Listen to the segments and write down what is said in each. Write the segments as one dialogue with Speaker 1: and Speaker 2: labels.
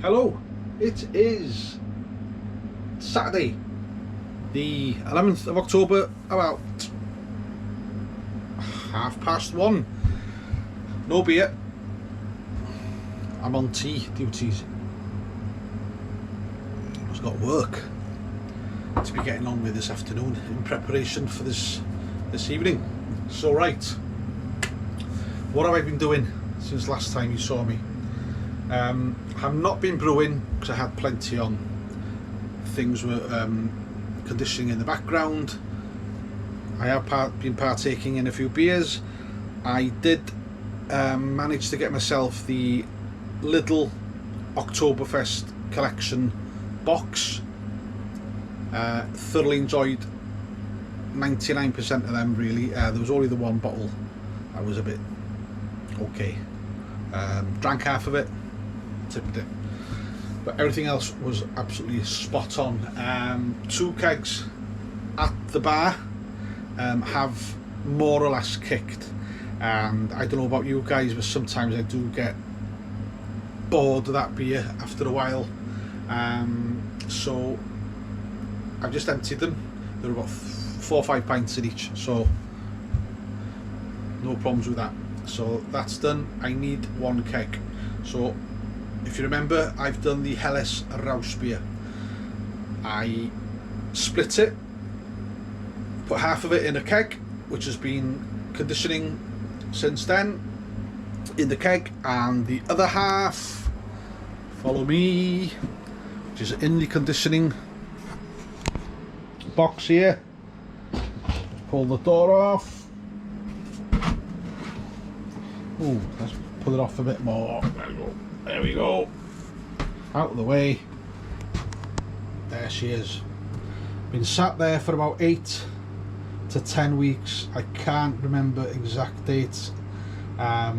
Speaker 1: Hello, it is Saturday the 11th of October, about 1:30. No beer, I'm on tea duties. I've got work to be getting on with this afternoon in preparation for this evening. So right, what have I been doing since last time you saw me? I've not been brewing because I had plenty on. Things were conditioning in the background. I have been partaking in a few beers. I did manage to get myself the Lidl Oktoberfest collection box. Thoroughly enjoyed 99% of them really. There was only the one bottle that was a bit okay. Drank half of it, tipped it, but everything else was absolutely spot on. 2 kegs at the bar have more or less kicked, and I don't know about you guys, but sometimes I do get bored of that beer after a while. So I've just emptied them. They're about 4 or 5 pints in each, so no problems with that. So that's done. I need 1 keg. So if you remember, I've done the Helles Rauchbier. I split it, put half of it in a keg, which has been conditioning since then, in the keg, and the other half, follow me, which is in the conditioning box here. Pull the door off. Ooh, let's pull it off a bit more. There we go. There we go. Out of the way. There she is. Been sat there for about 8 to 10 weeks. I can't remember exact dates, but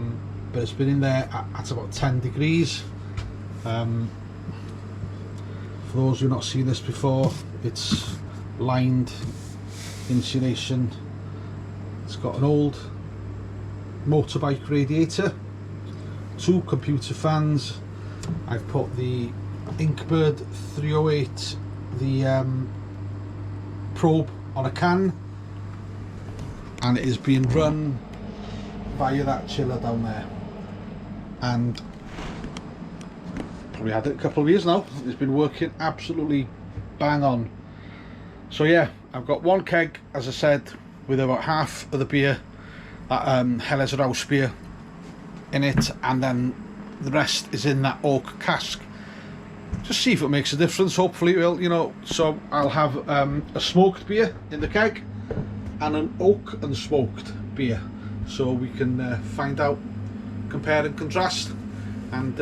Speaker 1: it's been in there at about 10 degrees. For those who've not seen this before, it's lined insulation. It's got an old motorbike radiator, 2 computer fans. I've put the Inkbird 308, the probe, on a can, and it is being run via that chiller down there, and probably had it a couple of years now. It's been working absolutely bang on. So yeah, I've got 1 keg, as I said, with about half of the beer, Helles Rauchbier, in it, and then the rest is in that oak cask. Just see if it makes a difference. Hopefully it will, you know. So I'll have a smoked beer in the keg and an oak and smoked beer, so we can find out, compare and contrast, and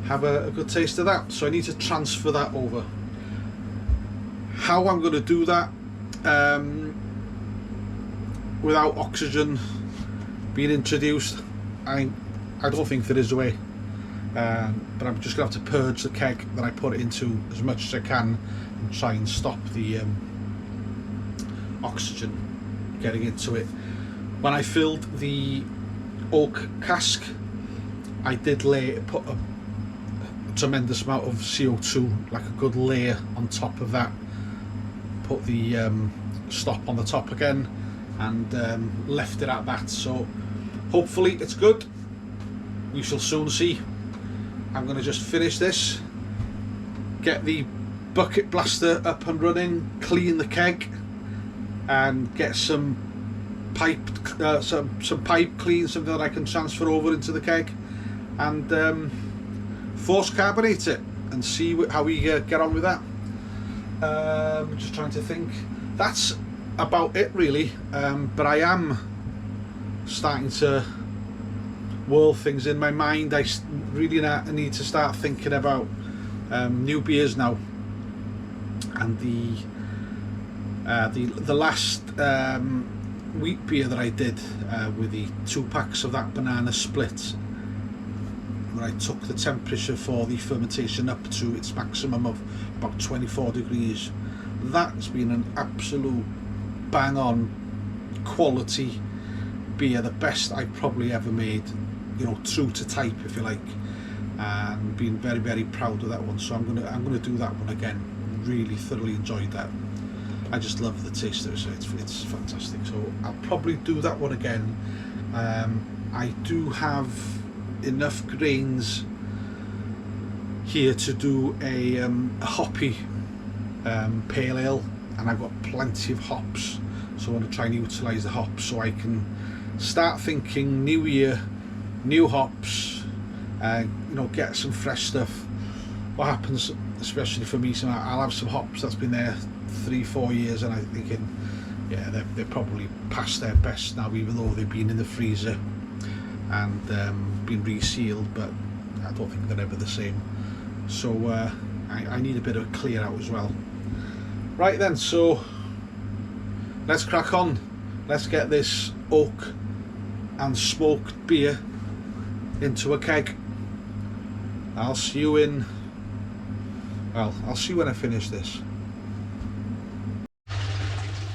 Speaker 1: have a good taste of that. So I need to transfer that over. How I'm going to do that without oxygen being introduced, I don't think there is a way, but I'm just going to have to purge the keg that I put it into as much as I can and try and stop the oxygen getting into it. When I filled the oak cask, I did put a tremendous amount of CO2, like a good layer on top of that, put the stop on the top again, and left it at that. So hopefully it's good. We shall soon see. I'm going to just finish this, get the bucket blaster up and running, clean the keg, and get some pipe clean, something that I can transfer over into the keg, and force carbonate it and see how we get on with that. Just trying to think. That's about it really, but I am starting to whirl things in my mind. I really need to start thinking about new beers now, and the last wheat beer that I did with the 2 packs of that banana split, where I took the temperature for the fermentation up to its maximum of about 24 degrees. That's been an absolute bang on quality beer, the best I've probably ever made, you know, true to type if you like. and been very, very proud of that one. So I'm gonna do that one again. Really thoroughly enjoyed that. I just love the taste of it, so it's fantastic. So I'll probably do that one again. I do have enough grains here to do a hoppy pale ale, and I've got plenty of hops, so I want to try and utilise the hops so I can start thinking new year, new hops, you know, get some fresh stuff. What happens, especially for me, so I'll have some hops that's been there 3-4 years, and I'm thinking, yeah, they're probably past their best now, even though they've been in the freezer and been resealed, but I don't think they're ever the same. So I need a bit of a clear out as well. Right then, so let's crack on. Let's get this oak and smoked beer into a keg. I'll see you in, well, I'll see you when I finish this.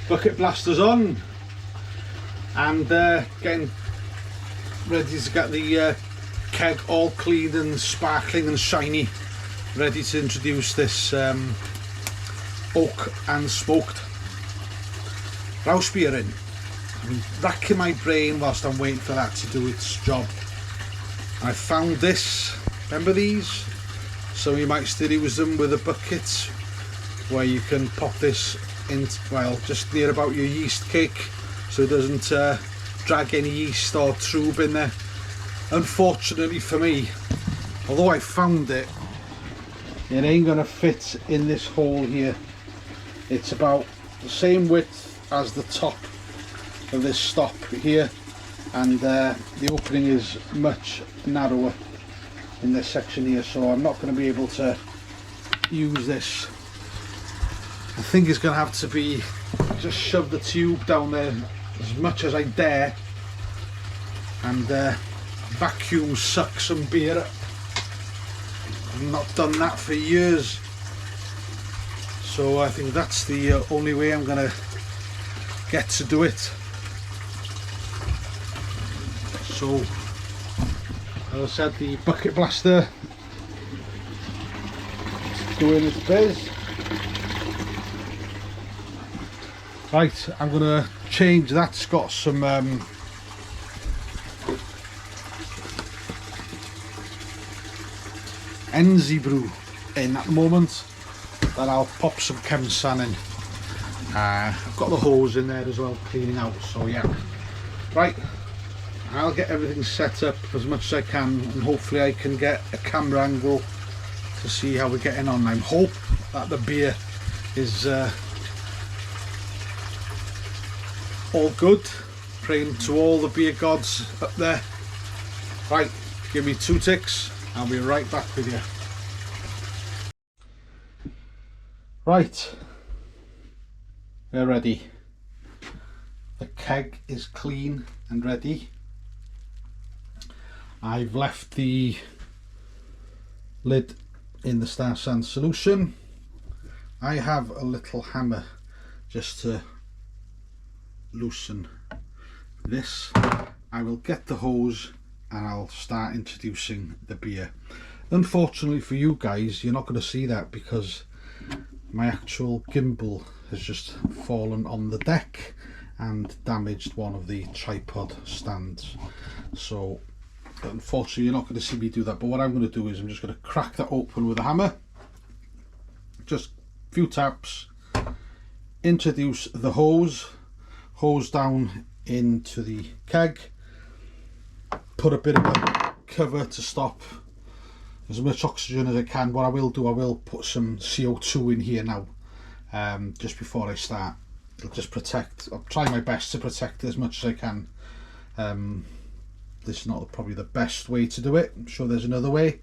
Speaker 1: Bucket blasters on, and getting ready to get the keg all clean and sparkling and shiny, ready to introduce this oak and smoked Rauchbier in. I've been racking my brain whilst I'm waiting for that to do its job. I found this, remember these? So you might still use them with a bucket, where you can pop this in, well, just near about your yeast cake, so it doesn't drag any yeast or tube in there. Unfortunately for me, although I found it, it ain't gonna fit in this hole here. It's about the same width as the top of this stop here, and the opening is much narrower in this section here, so I'm not going to be able to use this. I think it's going to have to be just shove the tube down there as much as I dare and vacuum suck some beer up. I've not done that for years, so I think that's the only way I'm going to get to do it. So as I said, the bucket blaster doing its biz. Right, I'm going to change that. It's got some Enzy brew in at the moment, that I'll pop some Chemsan in. I've got the hose in there as well, cleaning out, so yeah. Right, I'll get everything set up as much as I can, and hopefully I can get a camera angle to see how we're getting on. I hope that the beer is all good. Praying to all the beer gods up there. Right, give me 2 ticks, I'll be right back with you. Right, we're ready. The keg is clean and ready. I've left the lid in the Star Sand solution. I have a little hammer just to loosen this. I will get the hose and I'll start introducing the beer. Unfortunately for you guys, you're not going to see that because my actual gimbal has just fallen on the deck and damaged one of the tripod stands. So unfortunately you're not going to see me do that, but what I'm going to do is I'm just going to crack that open with a hammer, just a few taps, introduce the hose down into the keg, put a bit of a cover to stop as much oxygen as I can. What I will do, I will put some CO2 in here now, just before I start. It'll just protect, I'll try my best to protect it as much as I can. This is not probably the best way to do it. I'm sure there's another way.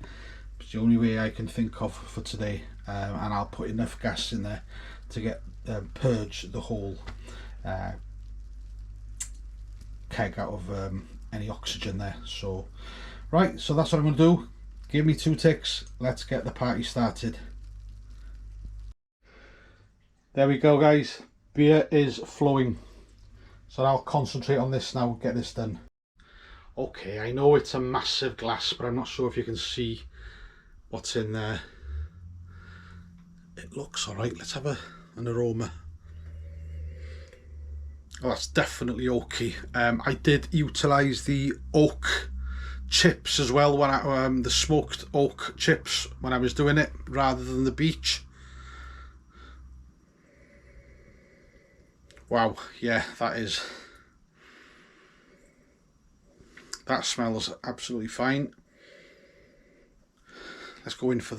Speaker 1: It's the only way I can think of for today, and I'll put enough gas in there to get purge the whole keg out of any oxygen there. So right, so that's what I'm going to do. Give me 2 ticks, let's get the party started. There we go guys, beer is flowing, so I'll concentrate on this now, get this done. Okay, I know it's a massive glass, but I'm not sure if you can see what's in there. It looks alright. Let's have an aroma. Oh, that's definitely oaky. I did utilise the oak chips as well when I the smoked oak chips when I was doing it rather than the beech. Wow, yeah, that smells absolutely fine. Let's go in for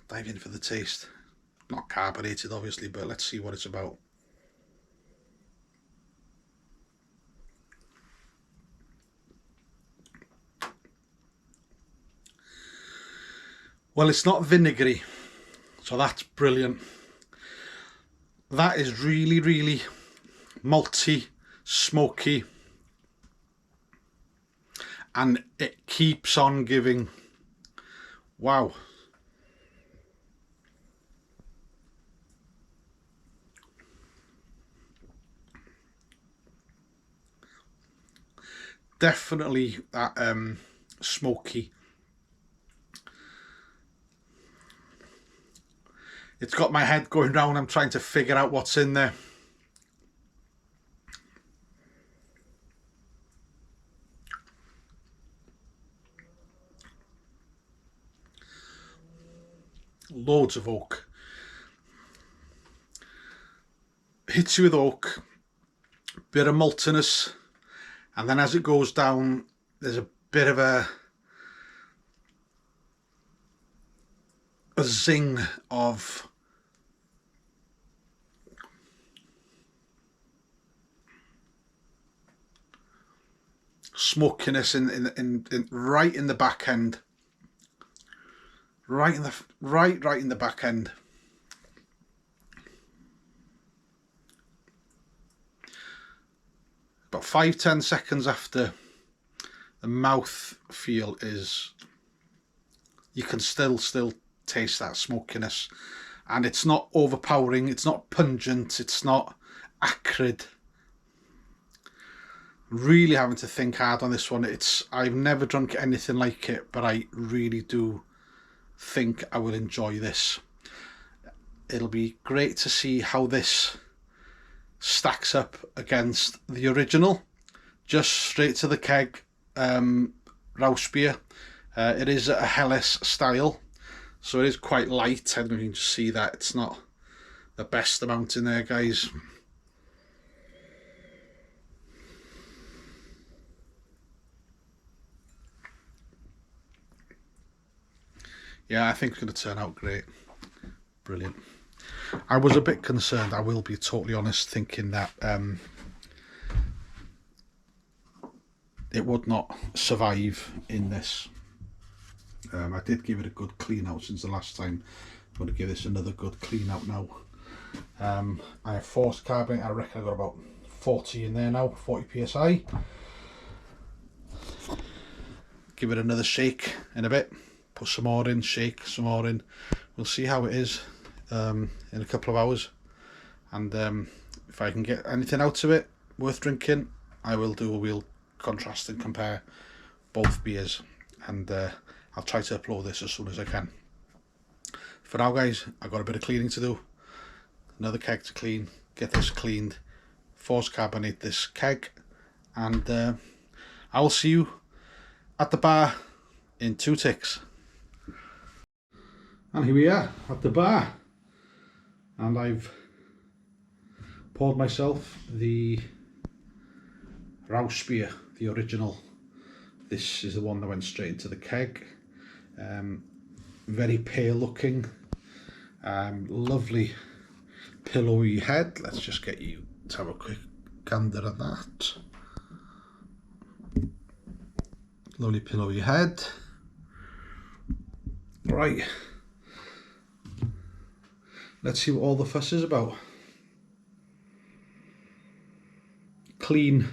Speaker 1: dive in for the taste. Not carbonated obviously, but let's see what it's about. Well, it's not vinegary, so that's brilliant. That is really, really malty, smoky, and it keeps on giving. Wow. Definitely that smoky. It's got my head going round. I'm trying to figure out what's in there. Loads of oak. Hits you with oak, bit of maltiness, and then as it goes down, there's a bit of a zing of smokiness in right in the back end, right in the back end. About 5-10 seconds after, the mouth feel is, you can still taste that smokiness, and it's not overpowering, it's not pungent, it's not acrid. Really having to think hard on this one. I've never drunk anything like it, but I really do think I will enjoy this. It'll be great to see how this stacks up against the original. Just straight to the keg Rauchbier. It is a Helles style, so it is quite light. I don't know if you can just see that it's not the best amount in there, guys. Yeah, I think it's going to turn out great. Brilliant. I was a bit concerned, I will be totally honest, thinking that it would not survive in this. I did give it a good clean out since the last time. I'm going to give this another good clean out now. I have forced carbonate. I reckon I got about 40 in there now, 40 psi. Give it another shake in a bit. Put some more in, shake some more in. We'll see how it is in a couple of hours, and if I can get anything out of it worth drinking, I will do. We'll contrast and compare both beers, and I'll try to upload this as soon as I can. For now, guys, I've got a bit of cleaning to do. Another keg to clean, get this cleaned, force carbonate this keg, and I will see you at the bar in 2 ticks. And here we are at the bar, and I've poured myself the Rauchbier, the original. This is the one that went straight into the keg. Very pale looking, lovely pillowy head. Let's just get you to have a quick gander at that. Lovely pillowy head. Right, let's see what all the fuss is about. Clean.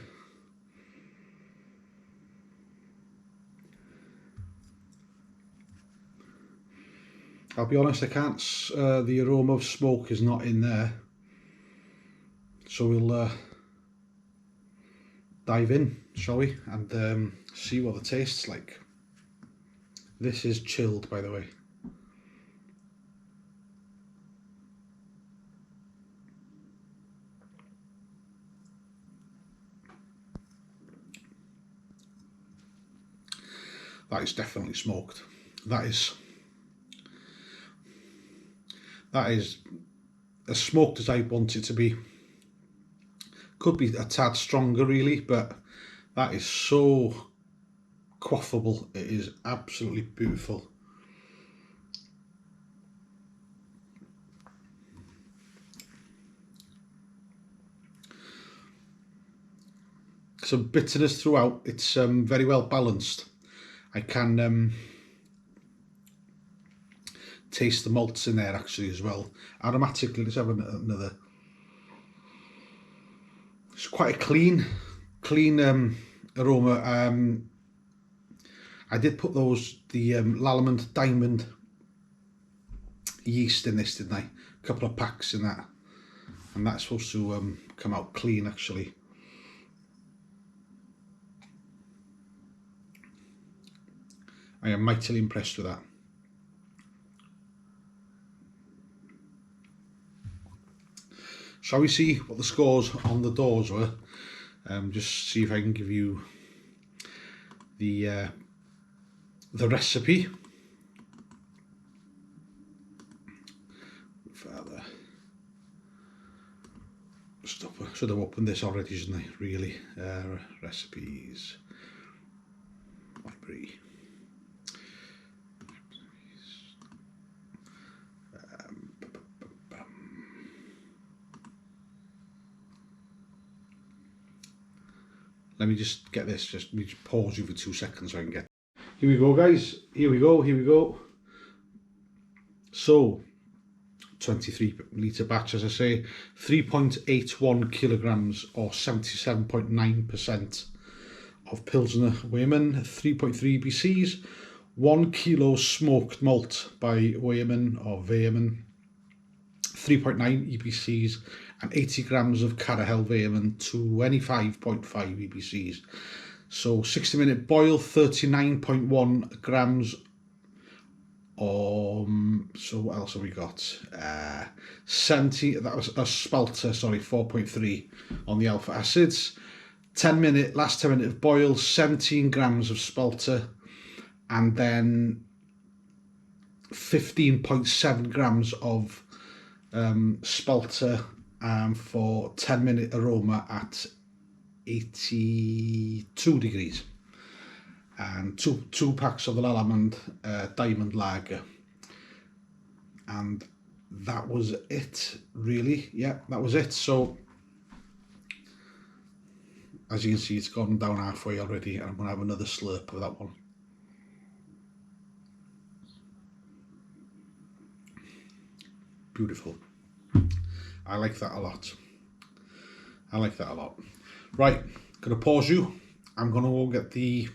Speaker 1: I'll be honest, I can't, the aroma of smoke is not in there. So we'll dive in, shall we, and see what the taste's like. This is chilled, by the way. That is definitely smoked. That is as smoked as I want it to be. Could be a tad stronger really, but that is so quaffable. It is absolutely beautiful. Some bitterness throughout. It's very well balanced. I can taste the malts in there actually as well. Aromatically, let's have another. It's quite a clean aroma. I did put the Lallemand Diamond yeast in this, didn't I? A couple of packs in that, and that's supposed to come out clean actually. I am mightily impressed with that. Shall we see what the scores on the doors were? Just see if I can give you the recipe. Further. Stop. I should have opened this already, shouldn't I? Really. Recipes. Library. Let me just get this, let me just pause you for 2 seconds so I can get. Here we go guys, here we go. So, 23 litre batch as I say, 3.81 kilograms or 77.9% of Pilsner Weyermann, 3.3 BCs, 1 kilo smoked malt by Weyermann or Weyermann, 3.9 EBCs, and 80 grams of Carahel Weyermann, 25.5 EBCs. So 60-minute boil, 39.1 grams. So what else have we got? 70. That was a spalter. Sorry, 4.3 on the alpha acids. Last 10 minute of boil, 17 grams of spalter, and then 15.7 grams of spalter for 10-minute aroma at 82 degrees, and two packs of the Lallemand Diamond Lager, and that was it really. Yeah, that was it. So as you can see, it's gone down halfway already, and I'm going to have another slurp of that one. Beautiful. I like that a lot. Right, gonna pause you. I'm gonna go get the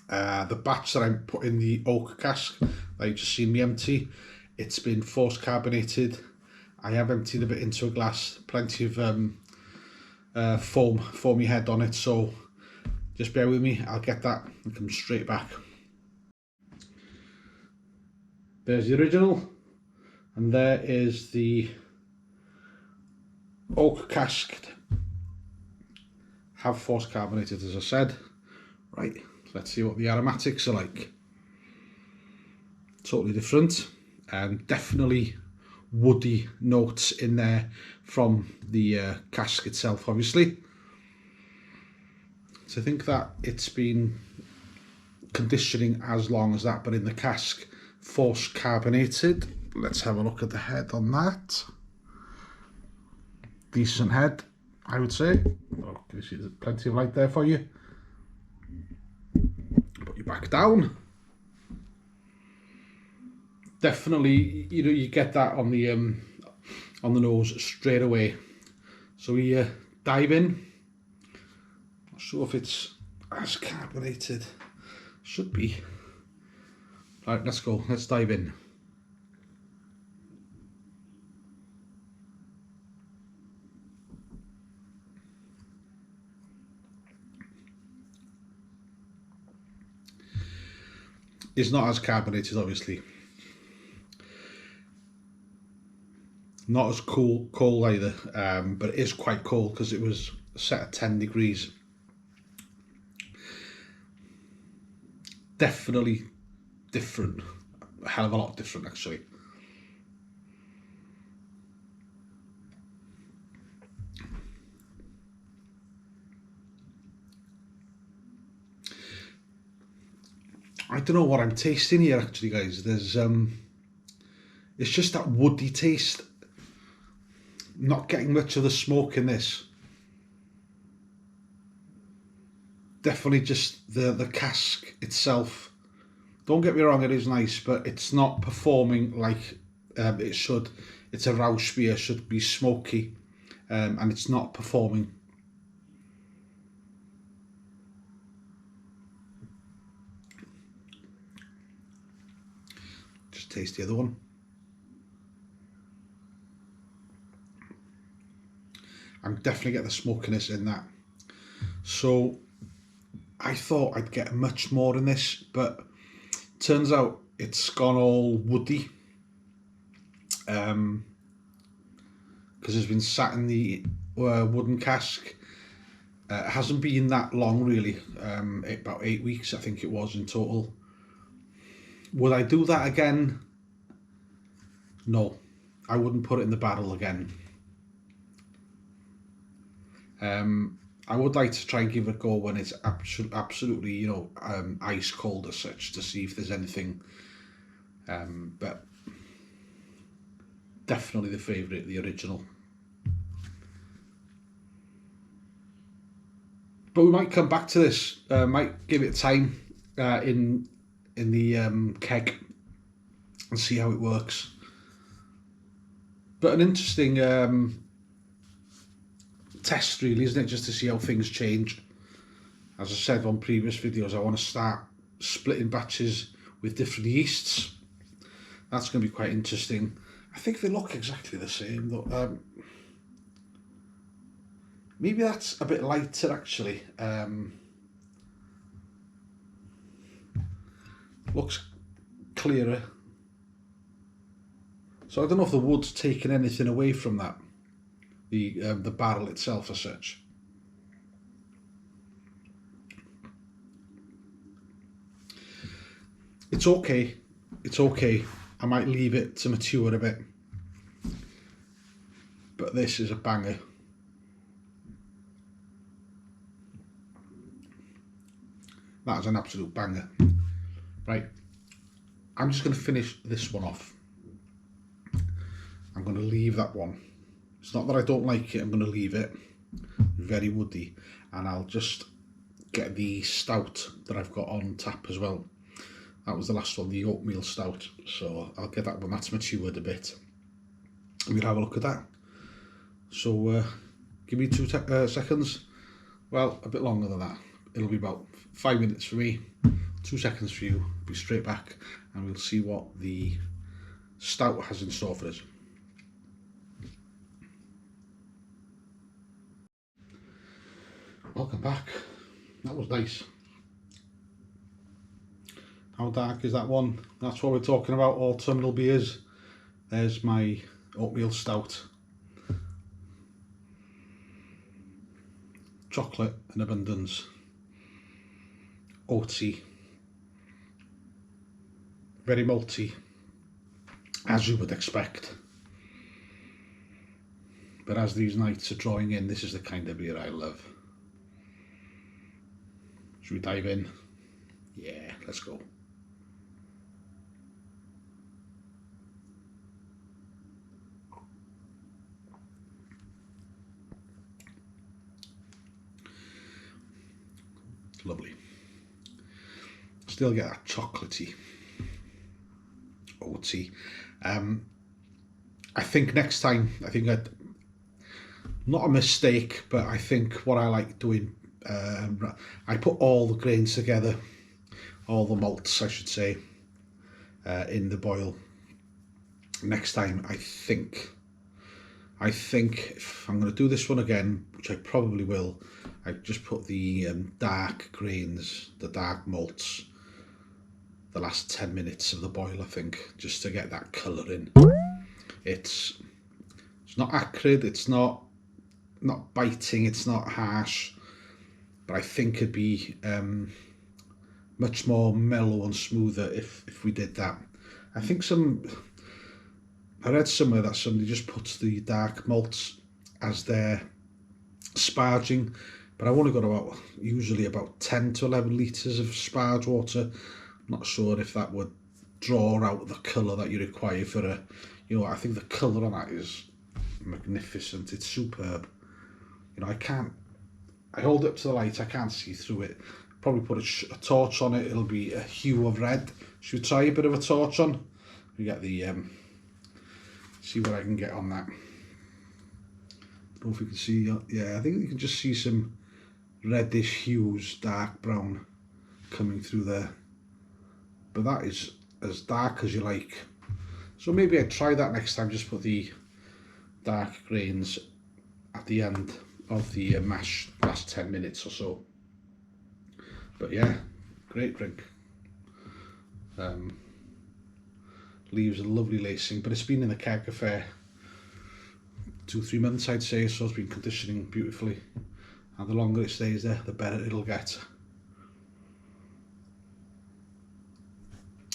Speaker 1: batch that I put in the oak cask that you've just seen me empty. It's been force carbonated. I have emptied a bit into a glass, plenty of foamy head on it, so just bear with me. I'll get that and come straight back. There's the original, and there is the oak casked, have force carbonated as I said. Right, let's see what the aromatics are like. Totally different, and definitely woody notes in there from the cask itself, obviously. So I think that it's been conditioning as long as that, but in the cask, force carbonated. Let's have a look at the head on that. Decent head, I would say. Oh, can you see there's plenty of light there for you? Put you back down. Definitely, you get that on the nose straight away. So we dive in. Not sure if it's as carbonated. Should be. Right, let's go. Let's dive in. It's not as carbonated, obviously. Not as cold either, but it is quite cold because it was set at 10 degrees. definitely different, a hell of a lot different actually. I don't know what I'm tasting here actually, guys. There's it's just that woody taste. Not getting much of the smoke in this. Definitely just the cask itself. Don't get me wrong, it is nice, but it's not performing like it should. It's a Rauchbier, should be smoky, and it's not performing. Just taste the other one. I'm definitely getting the smokiness in that. So I thought I'd get much more in this, but turns out it's gone all woody. Because it's been sat in the wooden cask. It hasn't been that long really, about 8 weeks I think it was in total. Would I do that again? No, I wouldn't put it in the barrel again. I would like to try and give it a go when it's absolutely, you know, ice cold as such, to see if there's anything. But definitely the favourite, the original. But we might come back to this. Might give it time in the keg and see how it works. But an interesting test really, isn't it, just to see how things change. As I said on previous videos, I want to start splitting batches with different yeasts. That's going to be quite interesting. I think they look exactly the same though. Maybe that's a bit lighter actually. Looks clearer. So I don't know if the wood's taken anything away from that, the barrel itself as such. It's okay. It's okay. I might leave it to mature a bit. But this is a banger. That is an absolute banger. Right. I'm just going to finish this one off. I'm going to leave that one. It's not that I don't like it, I'm going to leave it. Very woody. And I'll just get the stout that I've got on tap as well. That was the last one, the oatmeal stout. So I'll get that when that's matured a bit. We'll have a look at that. So give me 2 seconds. Well, a bit longer than that. It'll be about 5 minutes for me, 2 seconds for you. Be straight back and we'll see what the stout has in store for us. Welcome back. That was nice. How dark is that one? That's what we're talking about, autumnal beers. There's my oatmeal stout. Chocolate in abundance. Oaty. Very malty, as you would expect. But as these nights are drawing in, this is the kind of beer I love. Should we dive in? Yeah, let's go. Lovely. Still get that chocolatey, oaty. I think next time, not a mistake, but I think what I like doing, I put all the grains together, all the malts I should say, in the boil. Next time I think if I'm going to do this one again, which I probably will, I just put the dark grains, the dark malts, the last 10 minutes of the boil, I think, just to get that colour in. It's not acrid, it's not biting, it's not harsh, but I think it'd be much more mellow and smoother if we did that. I think I read somewhere that somebody just puts the dark malts as their sparging, but I've only got usually about 10 to 11 litres of sparge water. I'm not sure if that would draw out the colour that you require for I think the colour on that is magnificent. It's superb. I hold it up to the light, I can't see through it. Probably put a torch on it, it'll be a hue of red. Should we try a bit of a torch on? We get the, see what I can get on that. I don't know if you can see, yeah, I think you can just see some reddish hues, dark brown, coming through there. But that is as dark as you like. So maybe I'd try that next time, just put the dark grains at the end of the mash, last 10 minutes or so. But yeah, great drink. Leaves a lovely lacing, but it's been in the keg for 2-3 months, I'd say, so it's been conditioning beautifully. And the longer it stays there, the better it'll get.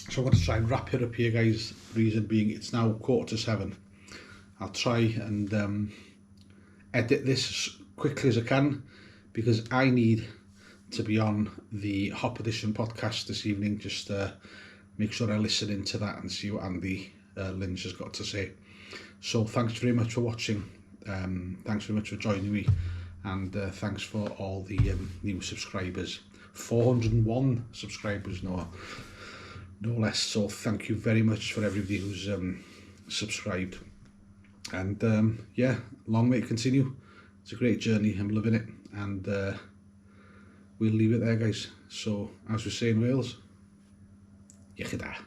Speaker 1: So I'm going to try and wrap it up here, guys. Reason being, it's now 6:45. I'll try and edit this as quickly as I can, because I need to be on the Hop Edition podcast this evening. Just make sure I listen into that and see what Andy Lynch has got to say. So thanks very much for watching. Thanks very much for joining me, and thanks for all the new subscribers. 401 subscribers, no less. So thank you very much for everybody who's subscribed. And yeah, long may it continue. It's a great journey, I'm loving it, and we'll leave it there, guys. So as we say in Wales, Kegged.